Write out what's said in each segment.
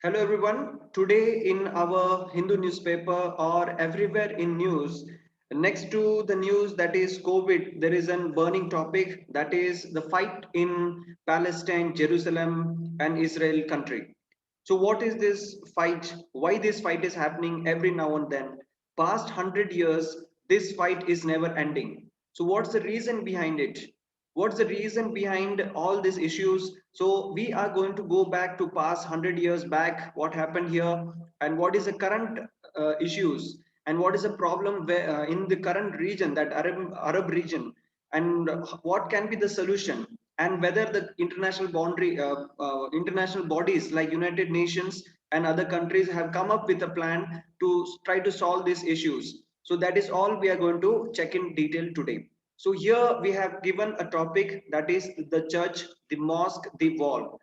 Hello everyone. Today in our Hindu newspaper or everywhere in news, next to the news that is COVID, there is a burning topic that is the fight in Palestine, Jerusalem and Israel country. So what is this fight? Why this fight is happening every now and then? Past 100 years, this fight is never ending. So what's the reason behind it? What's the reason behind all these issues? So we are going to go back to past 100 years back, what happened here, and what is the current issues, and what is the problem in the current region, that Arab region, and what can be the solution, and whether the international bodies like United Nations and other countries have come up with a plan to try to solve these issues. So that is all we are going to check in detail today. So here we have given a topic that is the church, the mosque, the wall.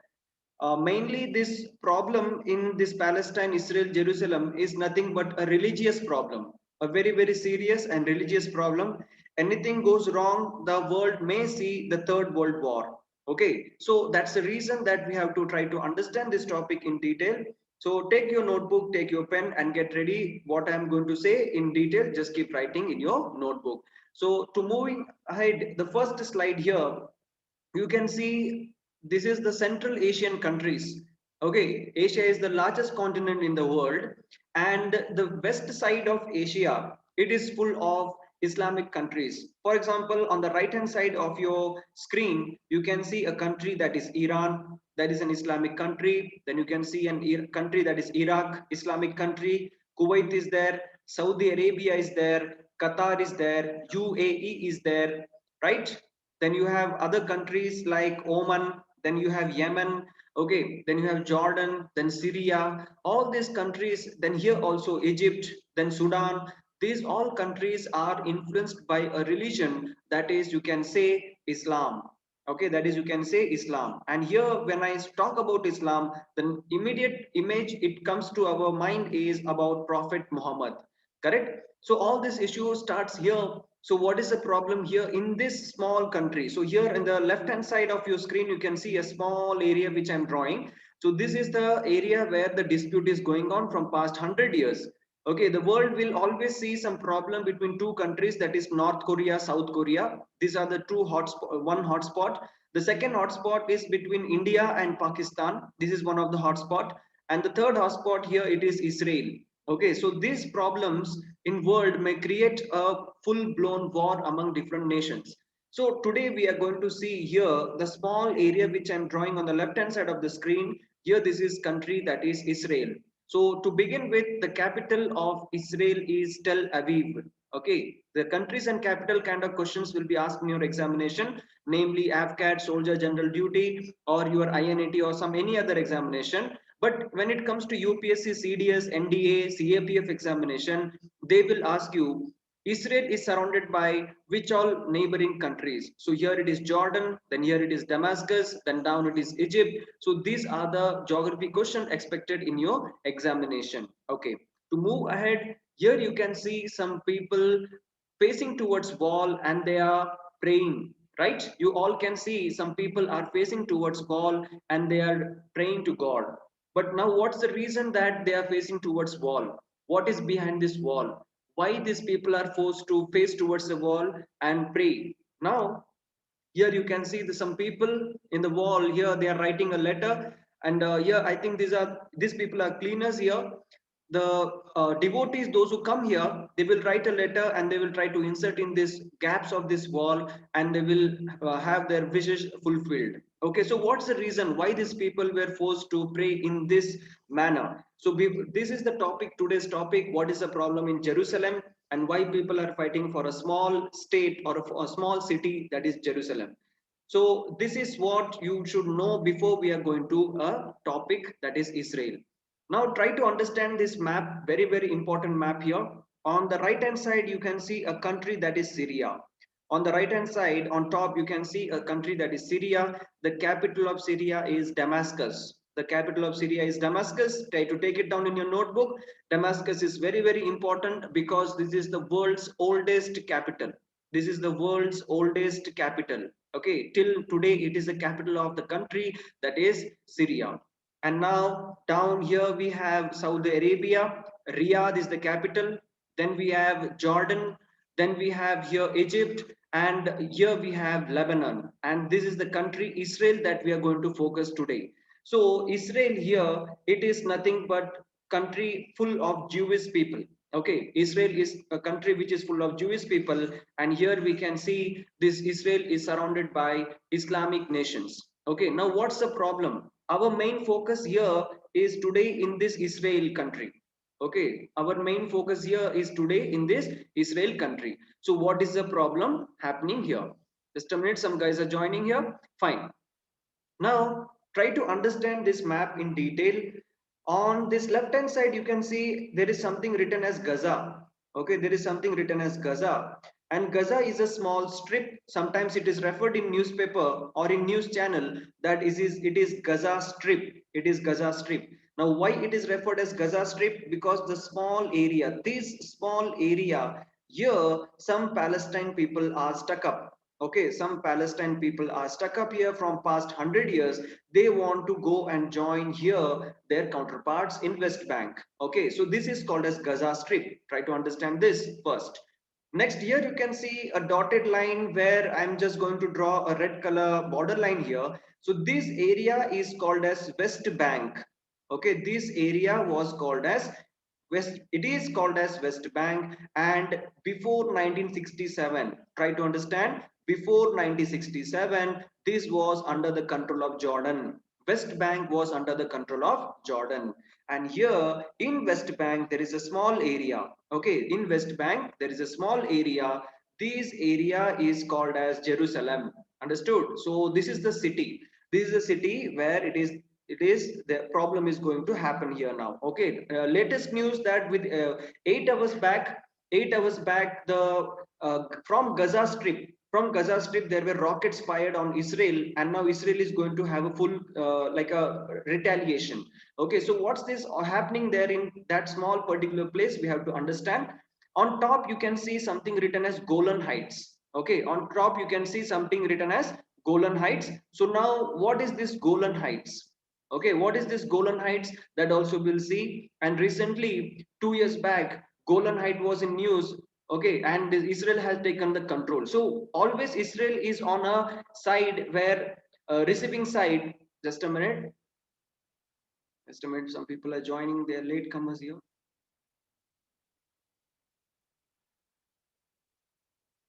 Mainly this problem in this Palestine, Israel, Jerusalem is nothing but a religious problem, a very, very serious and religious problem. Anything goes wrong, the world may see the third world war. Okay, so that's the reason that we have to try to understand this topic in detail. So take your notebook, take your pen and get ready. What I'm going to say in detail, just keep writing in your notebook. So to moving ahead, the first slide here, you can see this is the Central Asian countries. Okay, Asia is the largest continent in the world, and the west side of Asia, it is full of Islamic countries. For example, on the right hand side of your screen, you can see a country that is Iran, that is an Islamic country. Then you can see an country that is Iraq, Islamic country. Kuwait is there, Saudi Arabia is there, Qatar is there, UAE is there, right? Then you have other countries like Oman, then you have Yemen, okay, then you have Jordan, then Syria, all these countries, then here also Egypt, then Sudan. These all countries are influenced by a religion that is, you can say, Islam. Okay, that is, you can say, Islam. And here when I talk about Islam, the immediate image it comes to our mind is about Prophet Muhammad, correct? So all this issue starts here. So what is the problem here in this small country? So here in the left hand side of your screen, you can see a small area which I'm drawing. So this is the area where the dispute is going on from past 100 years. Okay, the world will always see some problem between two countries, that is North Korea, South Korea. These are the two hotspot, one hotspot. The second hotspot is between India and Pakistan. This is one of the hotspot. And the third hotspot here, it is Israel. Okay, so these problems in world may create a full-blown war among different nations. So today we are going to see here the small area which I'm drawing on the left-hand side of the screen. Here this is country that is Israel. So to begin with, the capital of Israel is Tel Aviv. Okay, the countries and capital kind of questions will be asked in your examination, namely AFCAT, Soldier General Duty, or your INAT or some any other examination. But when it comes to UPSC, CDS, NDA, CAPF examination, they will ask you Israel is surrounded by which all neighboring countries. So here it is Jordan, then here it is Damascus, then down it is Egypt. So these are the geography questions expected in your examination. Okay, to move ahead, here you can see some people facing towards wall and they are praying, right? You all can see some people are facing towards wall and they are praying to God. But now what's the reason that they are facing towards wall? What is behind this wall? Why these people are forced to face towards the wall and pray? Now here you can see some people in the wall. Here they are writing a letter, and here I think these people are cleaners here. The devotees, those who come here, they will write a letter and they will try to insert in this gaps of this wall, and they will have their wishes fulfilled. Okay, so what's the reason why these people were forced to pray in this manner? So this is the topic, today's topic. What is the problem in Jerusalem, and why people are fighting for a small state or a small city, that is Jerusalem? So this is what you should know before we are going to a topic that is Israel. Now try to understand this map, very, very important map here. On the right hand side, you can see a country that is Syria. On the right hand side, on top, you can see a country that is Syria. The capital of Syria is Damascus. The capital of Syria is Damascus. Try to take it down in your notebook. Damascus is very, very important because this is the world's oldest capital. This is the world's oldest capital. Okay, till today, it is the capital of the country that is Syria. And now down here we have Saudi Arabia. Riyadh is the capital. Then we have Jordan. Then we have here Egypt. And here we have Lebanon. And this is the country Israel that we are going to focus today. So Israel here, it is nothing but country full of Jewish people. Okay, Israel is a country which is full of Jewish people, and here we can see this Israel is surrounded by Islamic nations. Okay, now what's the problem? Our main focus here is today in this Israel country. Okay, our main focus here is today in this Israel country. So what is the problem happening here? Just a minute, some guys are joining here. Fine. Now, try to understand this map in detail. On this left hand side, you can see there is something written as Gaza. Okay, there is something written as Gaza. And Gaza is a small strip. Sometimes it is referred in newspaper or in news channel that it is Gaza Strip. It is Gaza Strip. Now, why it is referred as Gaza Strip? Because the small area, this small area, here some Palestine people are stuck up. Okay, some Palestine people are stuck up here from past 100 years. They want to go and join here their counterparts in West Bank. Okay, so this is called as Gaza Strip. Try to understand this first. Next, here you can see a dotted line where I'm just going to draw a red color border line here. So this area is called as West Bank. Okay, this area was called as West, it is called as West Bank. And before 1967, try to understand, before 1967, this was under the control of Jordan. West Bank was under the control of Jordan. And here in West Bank, there is a small area. Okay, in West Bank, there is a small area. This area is called as Jerusalem. Understood? So this is the city. This is the city where it is the problem is going to happen here now. Okay, latest news that with 8 hours back, 8 hours back, the from Gaza Strip, from Gaza Strip, there were rockets fired on Israel, and now Israel is going to have a full like a retaliation. Okay, so what's this happening there in that small particular place? We have to understand. On top, you can see something written as Golan Heights. Okay, on top you can see something written as Golan Heights. So now, what is this Golan Heights? Okay, what is this Golan Heights? That also we'll see. And recently, 2 years back, Golan Height was in news. Okay, and Israel has taken the control. So always Israel is on a side where receiving side. Just a minute. Just a minute. Some people are joining. They are latecomers here.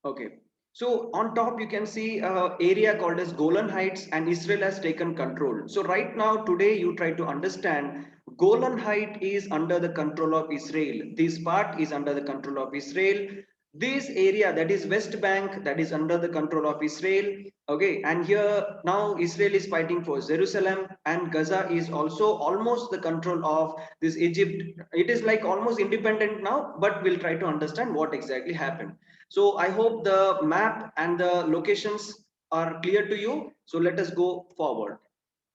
Okay. So on top, you can see area called as Golan Heights, and Israel has taken control. So right now, today, you try to understand Golan Height is under the control of Israel. This part is under the control of Israel. This area, that is West Bank, that is under the control of Israel. Okay, and here now Israel is fighting for Jerusalem, and Gaza is also almost the control of this Egypt. It is like almost independent now, but we'll try to understand what exactly happened. So I hope the map and the locations are clear to you. So let us go forward.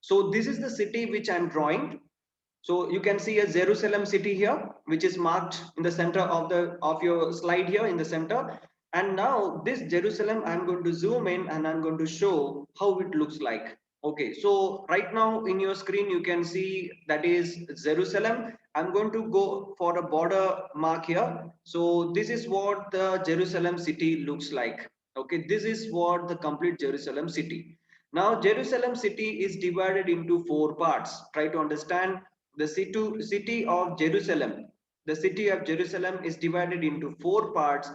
So this is the city which I'm drawing. So you can see a Jerusalem city here, which is marked in the center of your slide here in the center. And now this Jerusalem, I'm going to zoom in and I'm going to show how it looks like. Okay, so right now in your screen, you can see that is Jerusalem. I'm going to go for a border mark here. So this is what the Jerusalem city looks like. Okay, this is what the complete Jerusalem city. Now, Jerusalem city is divided into four parts. Try to understand the city of Jerusalem. The city of Jerusalem is divided into four parts.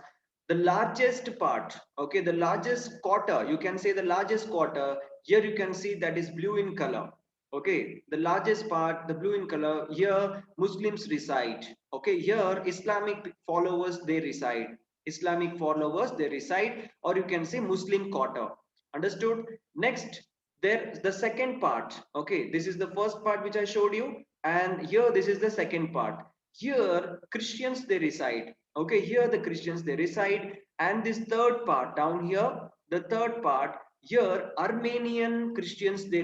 The largest part, okay, the largest quarter, you can say the largest quarter, here you can see that is blue in color. Okay, the largest part, the blue in color, here Muslims reside. Okay, here Islamic followers they reside. Islamic followers they reside, or you can say Muslim quarter. Understood? Next, there the second part. Okay, this is the first part which I showed you, and here this is the second part. Here Christians they reside. Okay, here the Christians they reside, and this third part down here, the third part here Armenian Christians they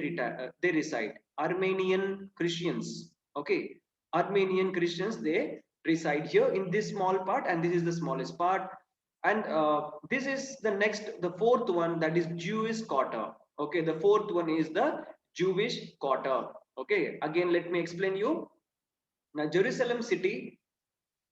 reside. Armenian Christians. Okay, Armenian Christians they reside here in this small part, and this is the smallest part. And this is the next, the fourth one, that is Jewish quarter. Okay, the fourth one is the Jewish quarter. Okay, again, let me explain you. Now, Jerusalem city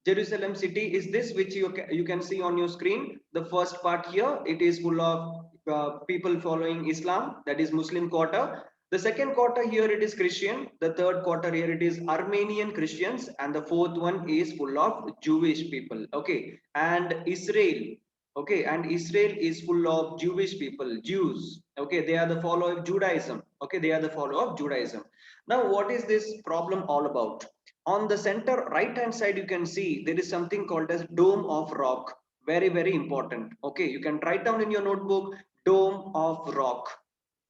is this which you can see on your screen. The first part here, it is full of people following Islam, that is Muslim quarter. The second quarter here, it is Christian. The third quarter here, it is Armenian Christians. And the fourth one is full of Jewish people. Okay. And Israel. Okay. And Israel is full of Jewish people, Jews. Okay. They are the follower of Judaism. Okay. They are the follower of Judaism. Now, what is this problem all about? On the center right hand side, you can see there is something called as dome of rock. Very, very important. Okay, you can write down in your notebook, dome of rock.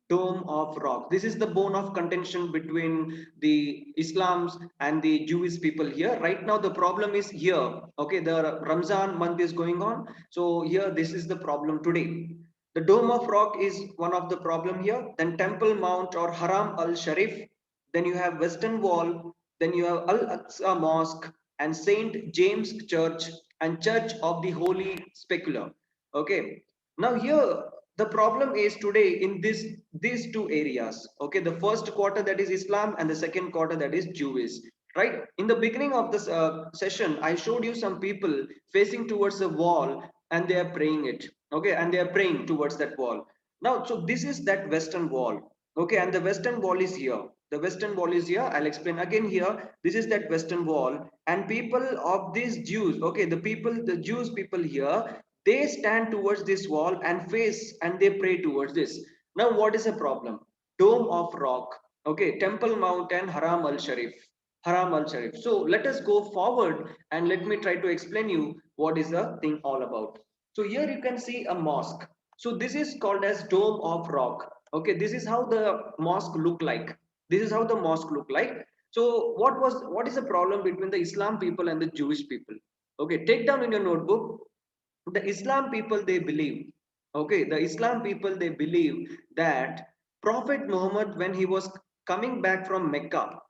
Dome of rock. This is the bone of contention between the Islams and the Jewish people here. Right now, the problem is here. Okay, the Ramzan month is going on. So here, this is the problem today. The Dome of Rock is one of the problem here. Then Temple Mount or Haram al Sharif. Then you have Western Wall. Then you have Al Aqsa Mosque and Saint James Church and Church of the Holy Specular. Okay. Now here the problem is today in these two areas. Okay, the first quarter, that is Islam, and the second quarter, that is Jewish. Right. In the beginning of this session, I showed you some people facing towards the wall and they are praying it. Okay, and they are praying towards that wall. Now, so this is that Western Wall. Okay, and the Western Wall is here. The Western Wall is here. I'll explain again here. This is that Western Wall, and people of these Jews, okay, the Jews people here, they stand towards this wall and face and they pray towards this. Now, what is the problem? Dome of Rock, okay, Temple Mountain, Haram al Sharif. Haram al Sharif. So let us go forward and let me try to explain you what is the thing all about. So here you can see a mosque. So this is called as Dome of Rock. Okay, this is how the mosque look like. This is how the mosque look like. So what is the problem between the Islam people and the Jewish people? Okay, take down in your notebook. The Islam people, they believe. Okay, the Islam people, they believe that Prophet Muhammad, when he was coming back from Mecca,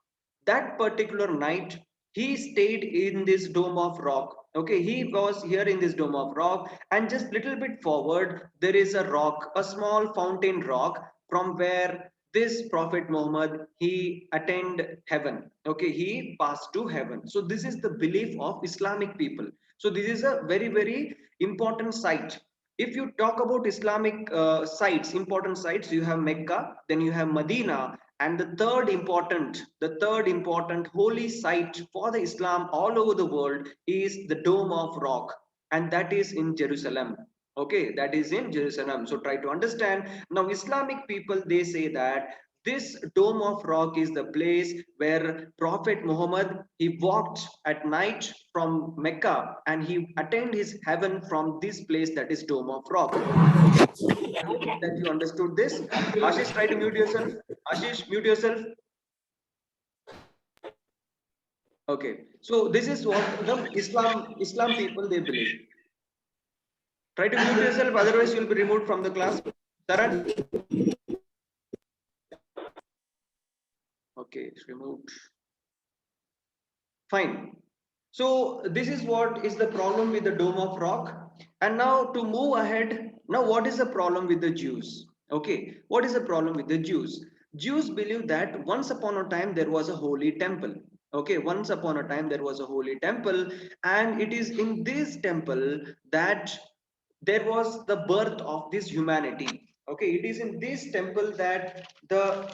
that particular night he stayed in this dome of rock. Okay, he was here in this dome of rock, and just little bit forward there is a rock, a small fountain rock, from where this Prophet Muhammad, he attained heaven. Okay, he passed to heaven. So this is the belief of Islamic people. So this is a very, very important site. If you talk about Islamic sites, important sites, you have Mecca, then you have Medina, and the third important holy site for the Islam all over the world is the Dome of Rock, and that is in Jerusalem. Okay, that is in Jerusalem. So try to understand. Now, Islamic people, they say that this Dome of Rock is the place where Prophet Muhammad, he walked at night from Mecca and he attained his heaven from this place, that is Dome of Rock. Okay, I hope that you understood this. Ashish, try to mute yourself. Ashish, mute yourself. Okay, so this is what the Islam people, they believe. Try to mute yourself, otherwise you'll be removed from the class. Taran? Okay, it's removed. Fine. So this is what is the problem with the Dome of Rock. And now to move ahead, now what is the problem with the Jews? Okay, what is the problem with the Jews? Jews believe that once upon a time there was a holy temple. Okay, once upon a time there was a holy temple, and it is in this temple that there was the birth of this humanity. Okay, it is in this temple that the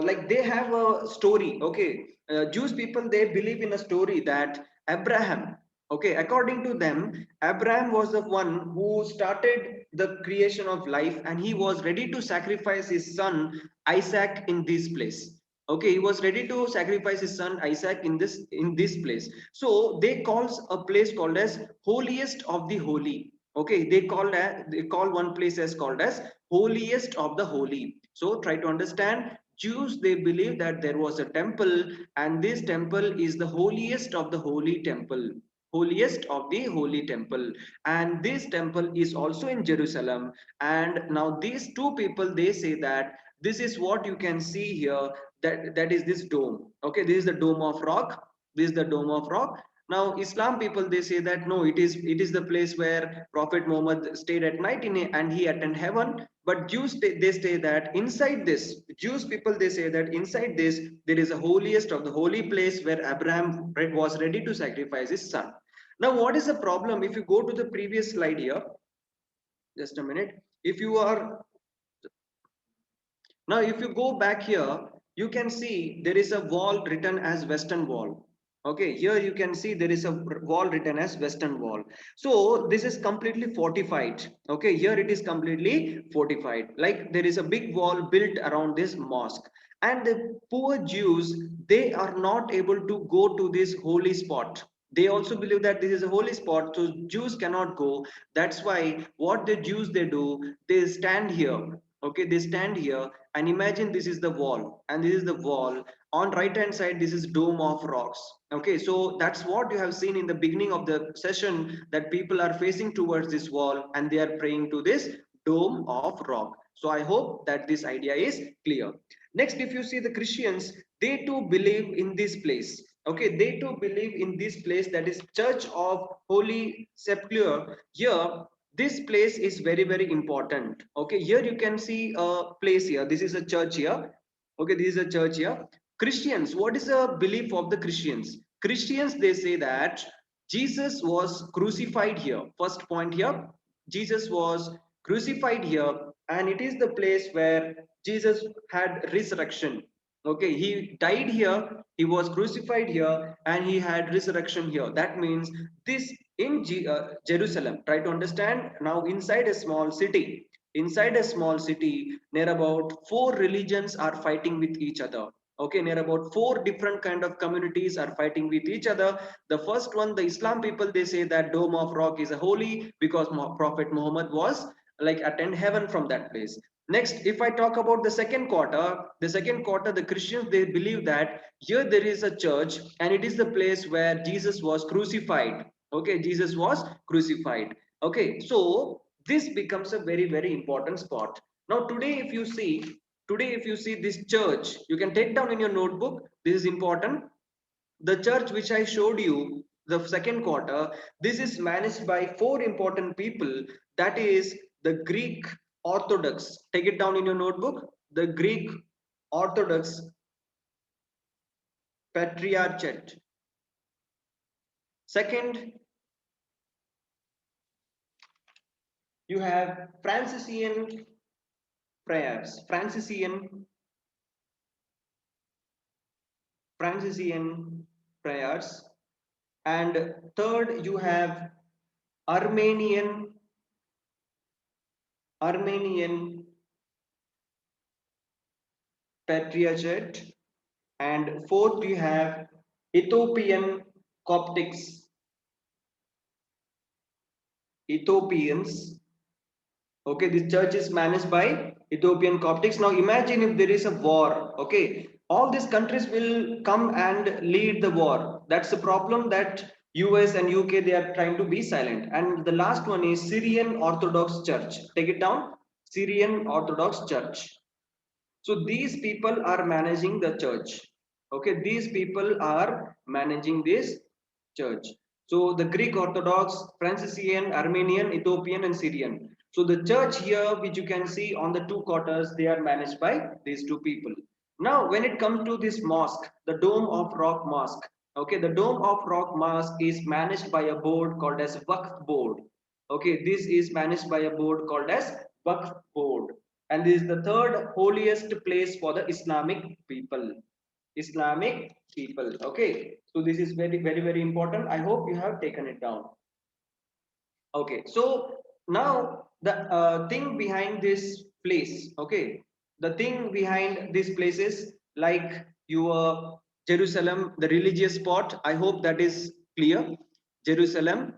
like they have a story. Okay, Jewish people, they believe in a story that Abraham, okay, according to them, Abraham was the one who started the creation of life, and he was ready to sacrifice his son Isaac in this place. Okay, he was ready to sacrifice his son Isaac in this place. So they calls a place called as holiest of the holy. Okay, they call one place as called as holiest of the holy. So try to understand. Jews, they believe that there was a temple, and this temple is the holiest of the holy temple. Holiest of the holy temple. And this temple is also in Jerusalem. And now these two people, they say that this is what you can see here, that is this dome. Okay, this is the Dome of Rock. This is the Dome of Rock. Now Islam people, they say that no, it is the place where Prophet Muhammad stayed at night and he attained heaven. But Jews, they say that inside this, Jews people, they say that inside this there is a holiest of the holy place where Abraham was ready to sacrifice his son. Now what is the problem? If you go to the previous slide here, just a minute. If you are Now, if you go back here, you can see there is a wall written as Western Wall. Okay, here you can see there is a wall written as Western Wall. So this is completely fortified. Okay, here it is completely fortified. Like there is a big wall built around this mosque. And the poor Jews, they are not able to go to this holy spot. They also believe that this is a holy spot, so Jews cannot go. That's why what the Jews, they do, they stand here. Okay, they stand here, and imagine this is the wall, and this is the wall. On right hand side, this is dome of rocks. Okay, so that's what you have seen in the beginning of the session, that people are facing towards this wall and they are praying to this dome of rock. So I hope that this idea is clear. Next, if you see the Christians, they too believe in this place. Okay, they too believe in this place, that is Church of Holy Sepulchre. Here, this place is very, very important. Okay, here you can see a place here. This is a church here. Okay, this is a church here. Christians, what is the belief of the Christians? Christians, they say that Jesus was crucified here. First point here, Jesus was crucified here, and it is the place where Jesus had resurrection. Okay, he died here, he was crucified here, and he had resurrection here. That means this in Jerusalem. Try to understand now. Inside a small city, near about four religions are fighting with each other. Okay, near about four different kind of communities are fighting with each other. The first one, the Islam people, they say that Dome of Rock is a holy because Prophet Muhammad was like attend heaven from that place. Next, if I talk about the second quarter, the Christians, they believe that here there is a church and it is the place where Jesus was crucified. Okay, Jesus was crucified. Okay, so this becomes a very, very important spot. Now today if you see this church, you can take down in your notebook. This is important. The church which I showed you, the second quarter, this is managed by four important people. That is the Greek Orthodox. Take it down in your notebook. The Greek Orthodox Patriarchate. Second, you have Franciscan prayers. Franciscan prayers. And third, you have Armenian Armenian Patriarchate, and fourth you have Ethiopian Coptics, Ethiopians. Okay, this church is managed by Ethiopian Coptics. Now imagine if there is a war. Okay, all these countries will come and lead the war. That's the problem, that US and UK, they are trying to be silent. And the last one is Syrian Orthodox Church. Take it down. Syrian Orthodox Church. So these people are managing the church. Okay, these people are managing this church. So the Greek Orthodox, Franciscan, Armenian, Ethiopian, and Syrian. So the church here, which you can see on the two quarters, they are managed by these two people. Now, when it comes to this mosque, the Dome of Rock Mosque, okay, the Dome of Rock Mosque is managed by a board called as Waqf Board. Okay, this is managed by a board called as Waqf Board, and this is the third holiest place for the Islamic people. Okay, so this is very, very, very important. I hope you have taken it down. Okay, so now the thing behind this place, okay, the thing behind this place is like your Jerusalem, the religious spot. I hope that is clear. Jerusalem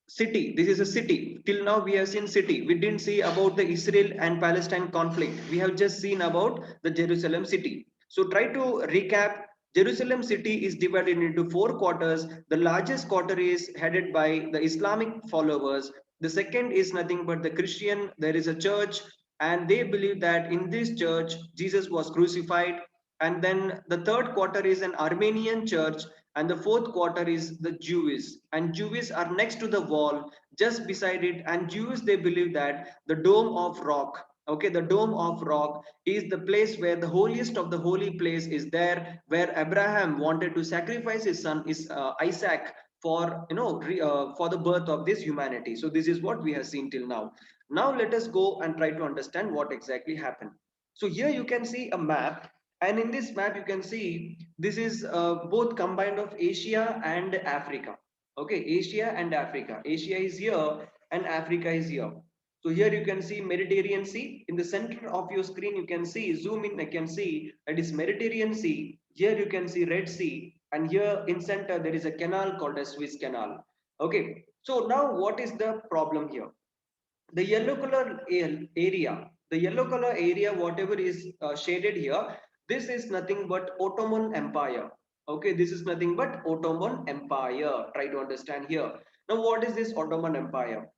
city, this is a city. Till now we have seen city, we didn't see about the Israel and Palestine conflict. We have just seen about the Jerusalem city. So try to recap. Jerusalem city is divided into four quarters. The largest quarter is headed by the Islamic followers. The second is nothing but the Christian. There is a church, and they believe that in this church Jesus was crucified. and then the third quarter is an Armenian church, and the fourth quarter is the Jewish, and Jewish are next to the wall just beside it. And Jews, they believe that the dome of rock, okay, the dome of rock is the place where the holiest of the holy place is there, where Abraham wanted to sacrifice his son is Isaac for for the birth of this humanity. So this is what we have seen till now. Now let us go and try to understand what exactly happened. So here you can see a map, and in this map you can see this is both combined of Asia and Africa. Okay, Asia and Africa. Asia is here and Africa is here. So here you can see Mediterranean Sea. In the center of your screen you can see, zoom in, I can see that is Mediterranean Sea. Here you can see Red Sea, and here in center there is a canal called as Suez Canal. Okay, so now what is the problem here? The yellow color area, the yellow color area, whatever is shaded here, this is nothing but Ottoman Empire. Okay, this is nothing but Ottoman Empire. Try to understand here. Now, what is this Ottoman Empire?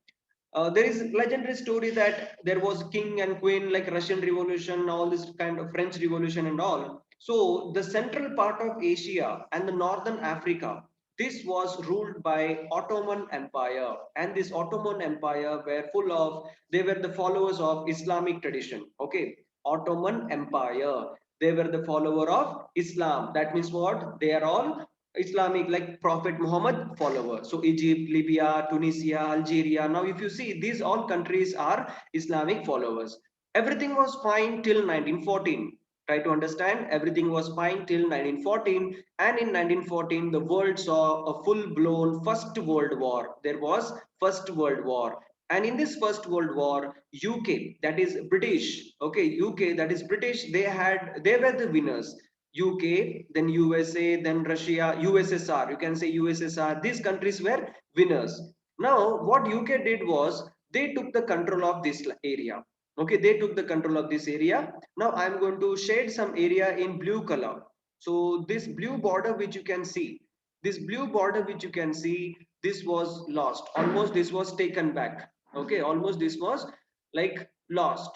There is legendary story that there was king and queen, like Russian Revolution, all this kind of French Revolution and all. So the central part of Asia and the northern Africa, this was ruled by Ottoman Empire, and this Ottoman Empire were full of, they were the followers of Islamic tradition. Okay, Ottoman Empire, they were the follower of Islam. That means what? They are all Islamic, like Prophet Muhammad follower. So Egypt, Libya, Tunisia, Algeria. Now, if you see, these all countries are Islamic followers. Everything was fine till 1914. Try to understand. Everything was fine till 1914, and in 1914, the world saw a full-blown First World War. There was First World War, and in this First World War, UK, that is British. Okay, UK, that is British. They were the winners. UK, then USA, then Russia, USSR. You can say USSR. These countries were winners. Now, what UK did was they took the control of this area. Okay, they took the control of this area. Now, I'm going to shade some area in blue color. So, this blue border which you can see, this blue border which you can see, this was lost. Almost this was taken back. Okay, almost this was like lost.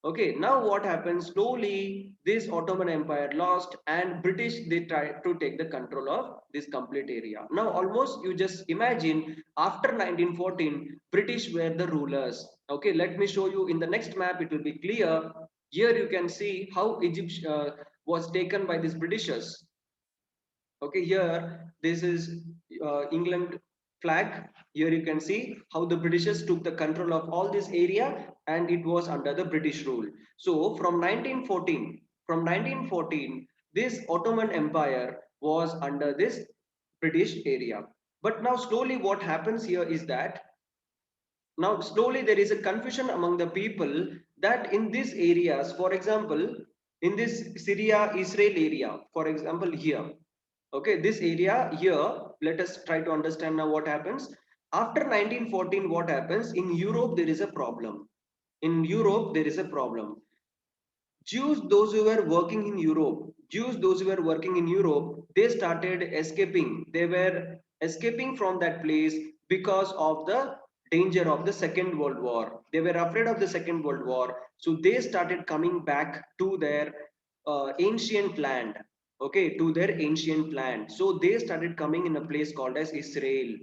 Okay, now what happened? Slowly, this Ottoman Empire lost, and British, they tried to take the control of this complete area. Now, almost you just imagine after 1914, British were the rulers. Okay, let me show you in the next map. It will be clear. Here you can see how Egypt was taken by these Britishers. Okay, here this is England flag. Here you can see how the Britishers took the control of all this area, and it was under the British rule. So from 1914, this Ottoman Empire was under this British area. But now slowly what happens here is that now slowly there is a confusion among the people that in these areas, for example, in this Syria Israel area, for example, here, okay, this area here, let us try to understand now what happens. After 1914, what happens? In Europe, there is a problem. In Europe, there is a problem. Jews, those who were working in Europe, Jews, those who were working in Europe, they started escaping. They were escaping from that place because of the danger of the Second World War. They were afraid of the Second World War. So they started coming back to their ancient land. Okay, to their ancient land. So they started coming in a place called as Israel.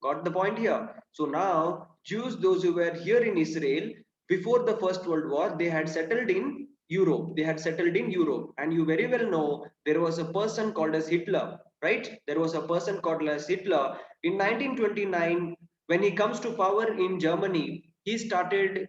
Got the point here? So now, Jews, those who were here in Israel, before the First World War, they had settled in Europe. They had settled in Europe. And you very well know there was a person called as Hitler, right? There was a person called as Hitler. In 1929, when he comes to power in Germany, he started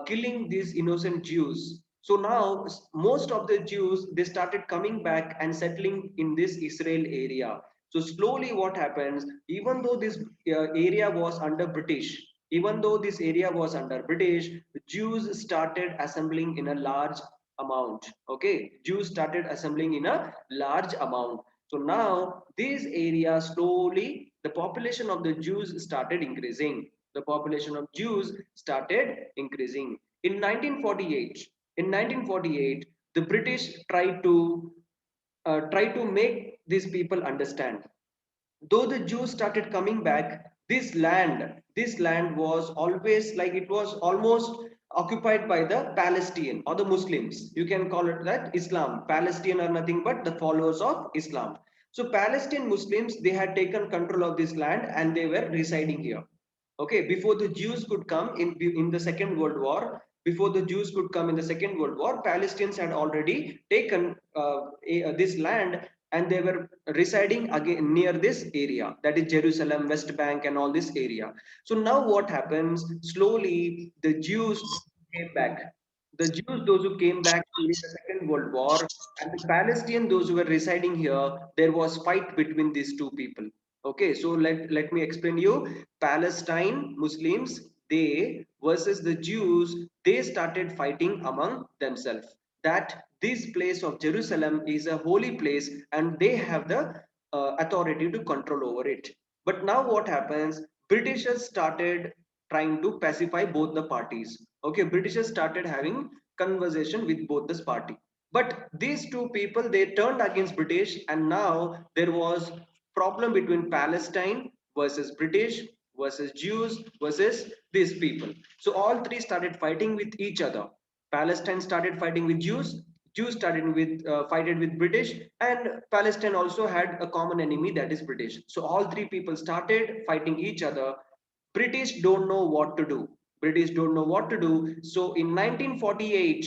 killing these innocent Jews. So now, most of the Jews, they started coming back and settling in this Israel area. So slowly what happens, even though this area was under British, even though this area was under British, Jews started assembling in a large amount. Okay, Jews started assembling in a large amount. So now this area slowly, the population of the Jews started increasing. The population of Jews started increasing. In 1948, the British tried to make these people understand. Though the Jews started coming back, this land was always like, it was almost occupied by the Palestinian or the Muslims. You can call it that Islam. Palestinian are nothing but the followers of Islam. So Palestinian Muslims, they had taken control of this land and they were residing here. Okay, before the Jews could come in the Second World War, before the Jews could come in the Second World War, Palestinians had already taken this land and they were residing again near this area, that is Jerusalem, West Bank, and all this area. So now what happens? Slowly, the Jews came back. The Jews, those who came back during the Second World War, and the Palestinians, those who were residing here, there was fight between these two people. Okay, so let me explain you. Palestine Muslims, they versus the Jews, they started fighting among themselves. That this place of Jerusalem is a holy place, and they have the authority to control over it. But now what happens? Britishers started trying to pacify both the parties. Okay, Britishers started having conversation with both this party. But these two people, they turned against British, and now there was problem between Palestine versus British versus Jews versus these people. So all three started fighting with each other. Palestine started fighting with Jews. Jews started with fighted with British, and Palestine also had a common enemy, that is British. So all three people started fighting each other. British don't know what to do. British don't know what to do. So in 1948,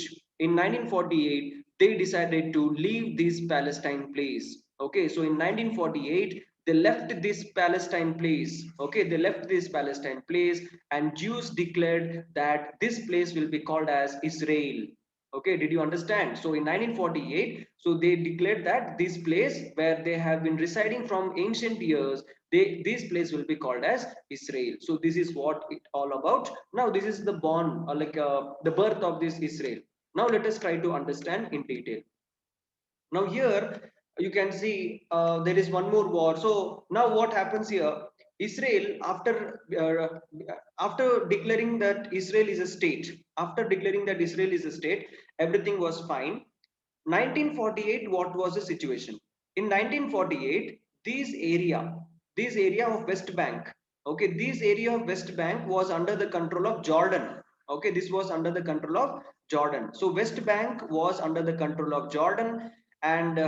they decided to leave this Palestine place. Okay, so in 1948, they left this Palestine place. Okay, they left this Palestine place, and Jews declared that this place will be called as Israel. Okay, did you understand? So in 1948, so they declared that this place where they have been residing from ancient years, this place will be called as Israel. So this is what it all about. Now this is the born, the birth of this Israel. Now let us try to understand in detail. Now here you can see there is one more war. So now what happens here? Israel, after declaring that Israel is a state, after declaring that Israel is a state, everything was fine. 1948, what was the situation? In 1948, this area of West Bank, okay, this area of West Bank was under the control of Jordan. Okay, this was under the control of Jordan. So West Bank was under the control of Jordan, and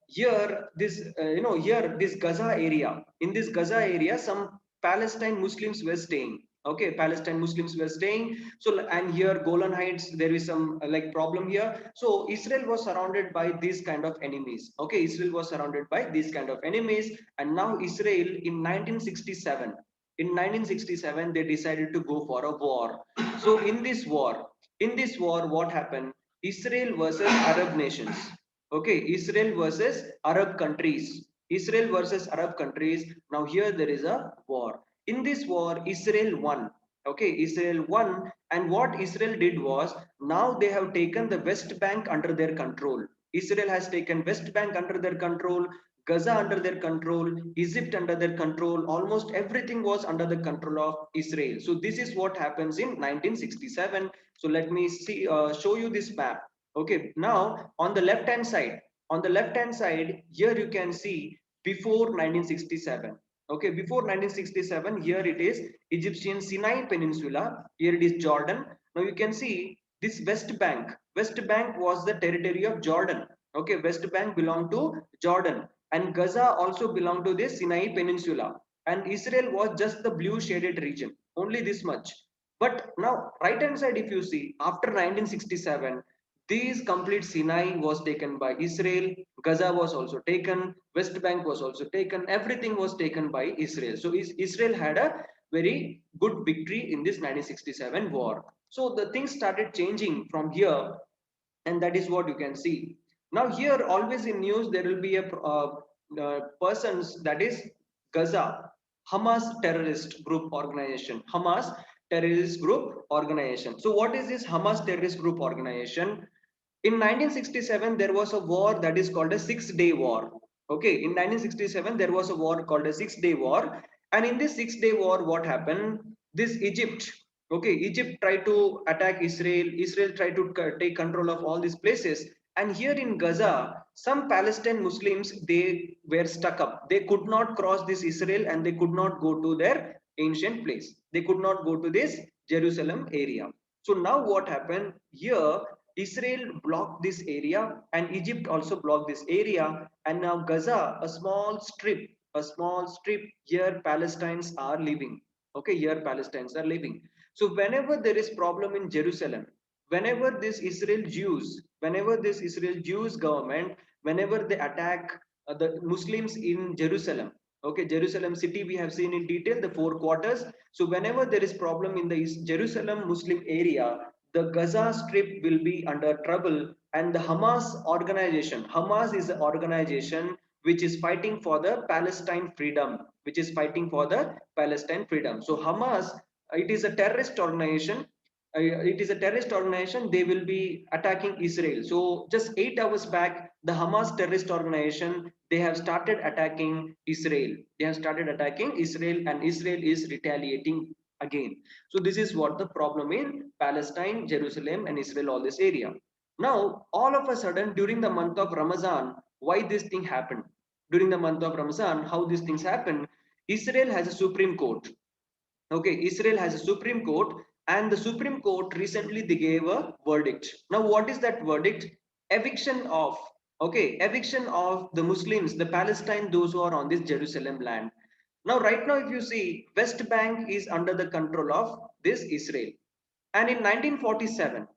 here this here this Gaza area. In this Gaza area, some Palestine Muslims were staying. Okay, Palestine Muslims were staying. So and here Golan Heights, there is some like problem here. So Israel was surrounded by these kind of enemies. Okay, Israel was surrounded by these kind of enemies, and now Israel in 1967. In 1967, they decided to go for a war. So in this war, what happened? Israel versus Arab nations. Okay, Israel versus Arab countries. Israel versus Arab countries. Now here there is a war. In this war, Israel won. Okay, Israel won, and what Israel did was, now they have taken the West Bank under their control. Israel has taken West Bank under their control, Gaza under their control, Egypt under their control. Almost everything was under the control of Israel. So this is what happens in 1967. So let me see, show you this map. Okay, now on the left hand side, here you can see before 1967. Okay, before 1967, here it is Egyptian Sinai Peninsula. Here it is Jordan. Now you can see this West Bank. West Bank was the territory of Jordan. Okay, West Bank belonged to Jordan, and Gaza also belonged to this Sinai Peninsula. And Israel was just the blue shaded region. Only this much. But now, right hand side, if you see, after 1967, these complete Sinai was taken by Israel, Gaza was also taken, West Bank was also taken, everything was taken by Israel. So Israel had a very good victory in this 1967 war. So the things started changing from here, and that is what you can see. Now here, always in news, there will be a persons, that is Gaza, Hamas terrorist group organization, Hamas terrorist group organization. So what is this Hamas terrorist group organization? In 1967, there was a war that is called a Six-Day War. Okay, in 1967, there was a war called a Six-Day War. And in this Six-Day War, what happened? This Egypt, okay, Egypt tried to attack Israel. Israel tried to take control of all these places. And here in Gaza, some Palestinian Muslims, they were stuck up. They could not cross this Israel, and they could not go to their ancient place. They could not go to this Jerusalem area. So now what happened here? Israel blocked this area and Egypt also blocked this area, and now Gaza, a small strip here Palestinians are living. Okay, here Palestinians are living. So whenever there is problem in Jerusalem, whenever this Israel Jews government, whenever they attack the Muslims in Jerusalem, okay, Jerusalem city we have seen in detail the four quarters. So whenever there is problem in the Jerusalem Muslim area, the Gaza Strip will be under trouble, and the Hamas is an organization which is fighting for the Palestine freedom, which is fighting for the Palestine freedom. So Hamas, it is a terrorist organization. They will be attacking Israel. So just 8 hours back, the Hamas terrorist organization, they have started attacking Israel. They have started attacking Israel, and Israel is retaliating again. So this is what the problem in Palestine, Jerusalem, and Israel, all this area. Now, all of a sudden, during the month of Ramadan, why this thing happened? During the month of Ramadan, how these things happen? Israel has a Supreme Court. Okay, Israel has a Supreme Court, and the Supreme Court recently they gave a verdict. Now, what is that verdict? Eviction of, okay, eviction of the Muslims, the Palestine, those who are on this Jerusalem land. Now, right now, if you see, West Bank is under the control of this Israel. And in 1947,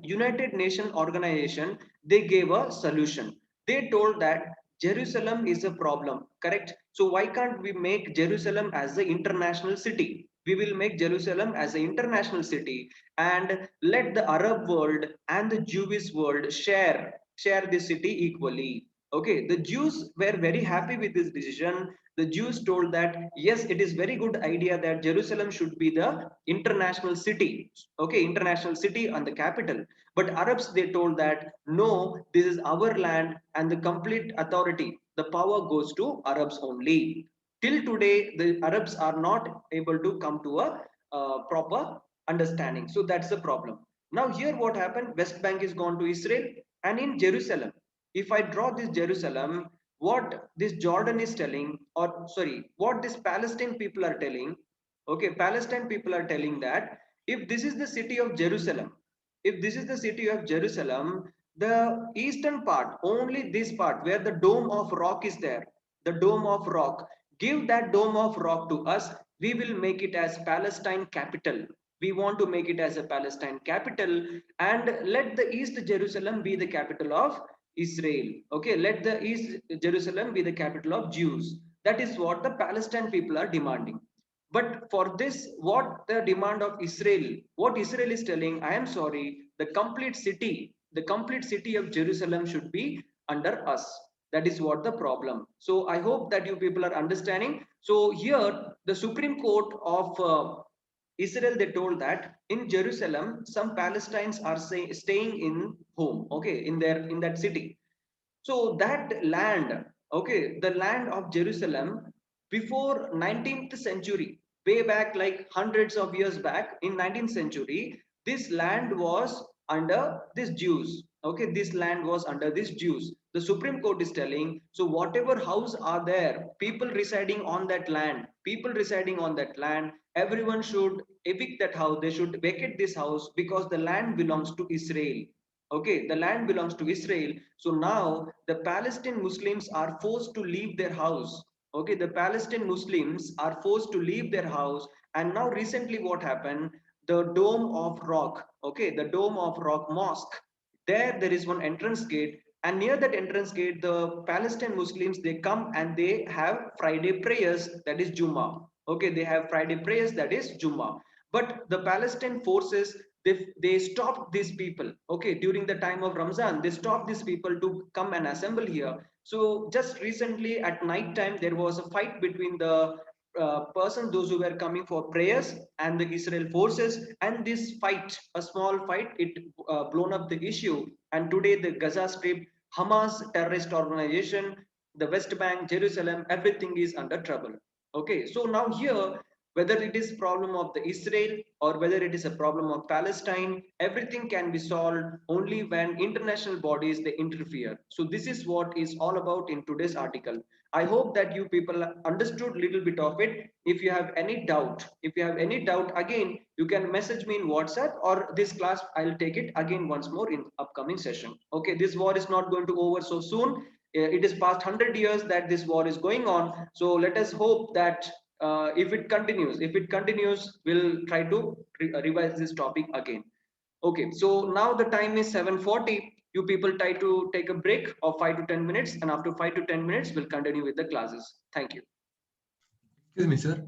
United Nations Organization, they gave a solution. They told that Jerusalem is a problem, correct? So why can't we make Jerusalem as the international city? We will make Jerusalem as an international city and let the Arab world and the Jewish world share this city equally. Okay, the Jews were very happy with this decision. The Jews told that yes, it is very good idea that Jerusalem should be the international city. Okay, international city and the capital. But Arabs, they told that no, this is our land and the complete authority, the power goes to Arabs only. Till today, the Arabs are not able to come to a proper understanding. So that's the problem. Now here what happened? West Bank is gone to Israel, and in Jerusalem. If I draw this Jerusalem, what this Jordan is telling, or sorry, what this Palestine people are telling, okay, Palestine people are telling that if this is the city of Jerusalem, if this is the city of Jerusalem, the eastern part, only this part where the dome of rock is there, the dome of rock, give that dome of rock to us, we will make it as Palestine capital. We want to make it as a Palestine capital, and let the East Jerusalem be the capital of Israel. Okay, let the East Jerusalem be the capital of Jews. That is what the Palestine people are demanding. But for this, what the demand of Israel, what Israel is telling, I am sorry, the complete city of Jerusalem should be under us. That is what the problem. So I hope that you people are understanding. So here, the Supreme Court of Israel, they told that in Jerusalem, some Palestinians are staying in home, okay, in that city. So that land, okay, the land of Jerusalem before 19th century, way back like hundreds of years back in 19th century, this land was under these Jews. Okay, this land was under these Jews. The Supreme Court is telling, so whatever house are there, people residing on that land, everyone should evict that house. They should vacate this house because the land belongs to Israel. Okay, the land belongs to Israel. So now the Palestinian Muslims are forced to leave their house. Okay, the Palestinian Muslims are forced to leave their house. And now recently what happened? The Dome of Rock, okay, the Dome of Rock Mosque. There is one entrance gate, and near that entrance gate, the Palestinian Muslims, they come and they have Friday prayers, that is Jummah. Okay, they have Friday prayers, that is Jummah. But the Palestinian forces, they stopped these people. Okay, during the time of Ramzan, they stopped these people to come and assemble here. So just recently at night time, there was a fight between the person, those who were coming for prayers, and the Israel forces. And this fight, a small fight, it blown up the issue. And today the Gaza Strip, Hamas terrorist organization, the West Bank, Jerusalem, everything is under trouble. Okay, so now here, whether it is problem of the Israel or whether it is a problem of Palestine, everything can be solved only when international bodies they interfere. So this is what is all about in today's article. I hope that you people understood little bit of it. If you have any doubt, again, you can message me in WhatsApp, or this class I'll take it again once more in upcoming session. Okay, this war is not going to over so soon. It is past 100 years that this war is going on. So let us hope that if it continues, we'll try to revise this topic again. Okay, so now the time is 7:40. You people try to take a break of 5 to 10 minutes, and after 5 to 10 minutes we'll continue with the classes. Thank you. Excuse me, sir.